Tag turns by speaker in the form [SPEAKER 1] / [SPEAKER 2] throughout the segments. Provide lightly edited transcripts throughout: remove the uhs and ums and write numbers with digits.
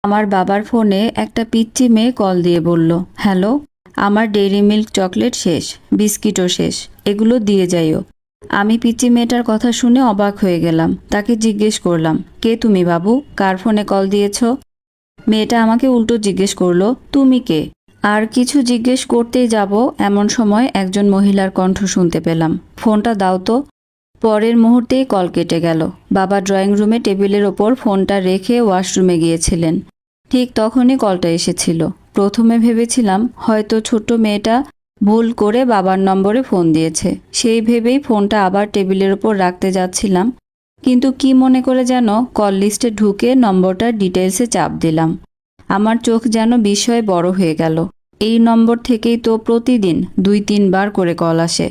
[SPEAKER 1] আমার বাবার ফোনে একটা পিচ্চি মেয়ে কল দিয়ে বলল, হ্যালো, আমার ডেইরি মিল্ক চকলেট শেষ, বিস্কিটও শেষ, এগুলো দিয়ে যাইও। আমি পিচ্চি মেয়েটার কথা শুনে অবাক হয়ে গেলাম। তাকে জিজ্ঞেস করলাম, কে তুমি বাবু, কার ফোনে কল দিয়েছ? মেয়েটা আমাকে উল্টো জিজ্ঞেস করলো, তুমি কে? আর কিছু জিজ্ঞেস করতেই যাব এমন সময় একজন মহিলার কণ্ঠ শুনতে পেলাম, ফোনটা দাও তো। পরের মুহূর্তেই কল কেটে গেল। বাবা ড্রয়িং রুমে টেবিলের ওপর ফোনটা রেখে ওয়াশরুমে গিয়েছিলেন। ঠিক তখনই কলটা এসেছিল। প্রথমে ভেবেছিলাম হয়তো ছোট্ট মেয়েটা ভুল করে বাবার নম্বরে ফোন দিয়েছে। সেই ভেবেই ফোনটা আবার টেবিলের ওপর রাখতে যাচ্ছিলাম, কিন্তু কি মনে করে যেন কল লিস্টে ঢুকে নম্বরটার ডিটেলসে চাপ দিলাম। আমার চোখ যেন বিস্ময়ে বড় হয়ে গেল। এই নম্বর থেকেই তো প্রতিদিন 2-3 বার করে কল আসে,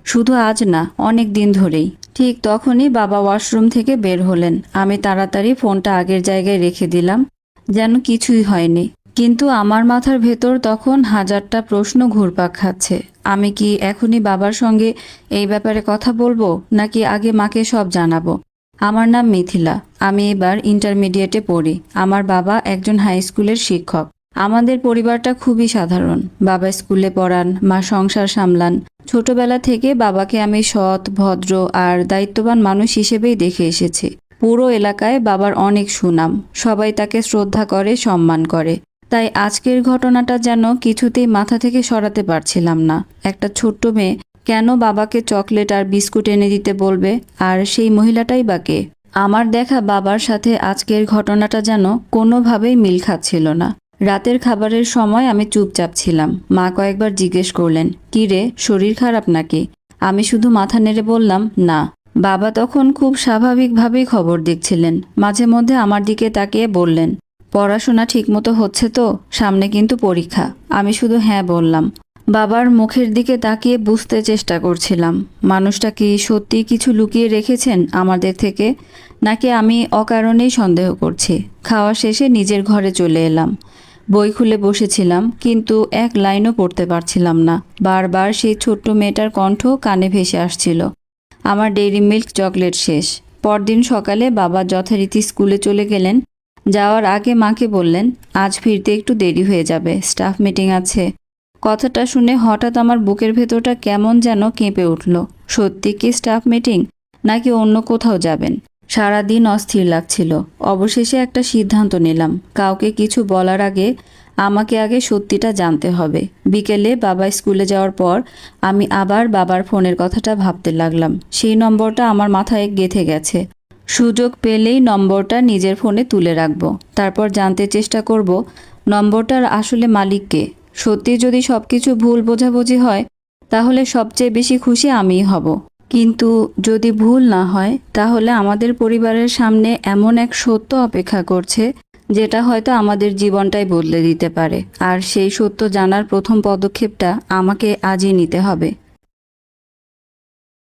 [SPEAKER 1] শুধু আজ না, অনেক দিন ধরেই। ঠিক তখনই বাবা ওয়াশরুম থেকে বের হলেন। আমি তাড়াতাড়ি ফোনটা আগের জায়গায় রেখে দিলাম, যেন কিছুই হয়নি। কিন্তু আমার মাথার ভেতর তখন হাজারটা প্রশ্ন ঘুরপাক খাচ্ছে। আমি কি এখনই বাবার সঙ্গে এই ব্যাপারে কথা বলবো, নাকি আগে মাকে সব জানাবো? আমার নাম মিথিলা। আমি এবার ইন্টারমিডিয়েটে পড়ি। আমার বাবা একজন হাই স্কুলের শিক্ষক। আমাদের পরিবারটা খুবই সাধারণ। বাবা স্কুলে পড়ান, মা সংসার সামলান। ছোটবেলা থেকে বাবাকে আমি সৎ, ভদ্র আর দায়িত্ববান মানুষ হিসেবেই দেখে এসেছি। পুরো এলাকায় বাবার অনেক সুনাম, সবাই তাকে শ্রদ্ধা করে, সম্মান করে। তাই আজকের ঘটনাটা যেন কিছুতেই মাথা থেকে সরাতে পারছিলাম না। একটা ছোট্ট মেয়ে কেন বাবাকে চকলেট আর বিস্কুট এনে দিতে বলবে? আর সেই মহিলাটাই বা কে? আমার দেখা বাবার সাথে আজকের ঘটনাটা যেন কোনোভাবেই মিল খাচ্ছিল না। রাতের খাবারের সময় আমি চুপচাপ ছিলাম। মা কয়েকবার জিজ্ঞেস করলেন, কি রে, শরীর খারাপ নাকি? আমি শুধু মাথা নেড়ে বললাম, না। বাবা তখন খুব স্বাভাবিকভাবেই খবর দেখছিলেন। মাঝে মধ্যে আমার দিকে তাকিয়ে বললেন, পড়াশোনা ঠিকমতো হচ্ছে তো? সামনে কিন্তু পরীক্ষা। আমি শুধু হ্যাঁ বললাম। বাবার মুখের দিকে তাকিয়ে বুঝতে চেষ্টা করছিলাম, মানুষটা কি সত্যি কিছু লুকিয়ে রেখেছেন আমাদের থেকে, নাকি আমি অকারণেই সন্দেহ করছি। খাওয়া শেষে নিজের ঘরে চলে এলাম। বই খুলে বসেছিলাম, কিন্তু এক লাইনও পড়তে পারছিলাম না। বারবার সেই ছোট্ট মেয়েটার কণ্ঠ কানে ভেসে আসছিল, আমার ডেইরি মিল্ক চকলেট শেষ। পরদিন সকালে বাবা যথারীতি স্কুলে চলে গেলেন। যাওয়ার আগে মাকে বললেন, আজ ফিরতে একটু দেরি হয়ে যাবে, স্টাফ মিটিং আছে। কথাটা শুনে হঠাৎ আমার বুকের ভেতরটা কেমন যেন কেঁপে উঠল। সত্যি কি স্টাফ মিটিং, নাকি অন্য কোথাও যাবেন? সারাদিন অস্থির লাগছিল। অবশেষে একটা সিদ্ধান্ত নিলাম, কাউকে কিছু বলার আগে আমাকে আগে সত্যিটা জানতে হবে। বিকেলে বাবা স্কুলে যাওয়ার পর আমি আবার বাবার ফোনের কথাটা ভাবতে লাগলাম। সেই নম্বরটা আমার মাথায় গেঁথে গেছে। সুযোগ পেলেই নম্বরটা নিজের ফোনে তুলে রাখব। তারপর জানতে চেষ্টা করব নম্বরটার আসলে মালিক কে। সত্যি যদি সবকিছু ভুল বোঝাবুঝি হয়, তাহলে সবচেয়ে বেশি খুশি আমিই হব। কিন্তু যদি ভুল না হয়, তাহলে আমাদের পরিবারের সামনে এমন এক সত্য অপেক্ষা করছে, যেটা হয়তো আমাদের জীবনটাই বদলে দিতে পারে। আর সেই সত্য জানার প্রথম পদক্ষেপটা আমাকে আজই নিতে হবে।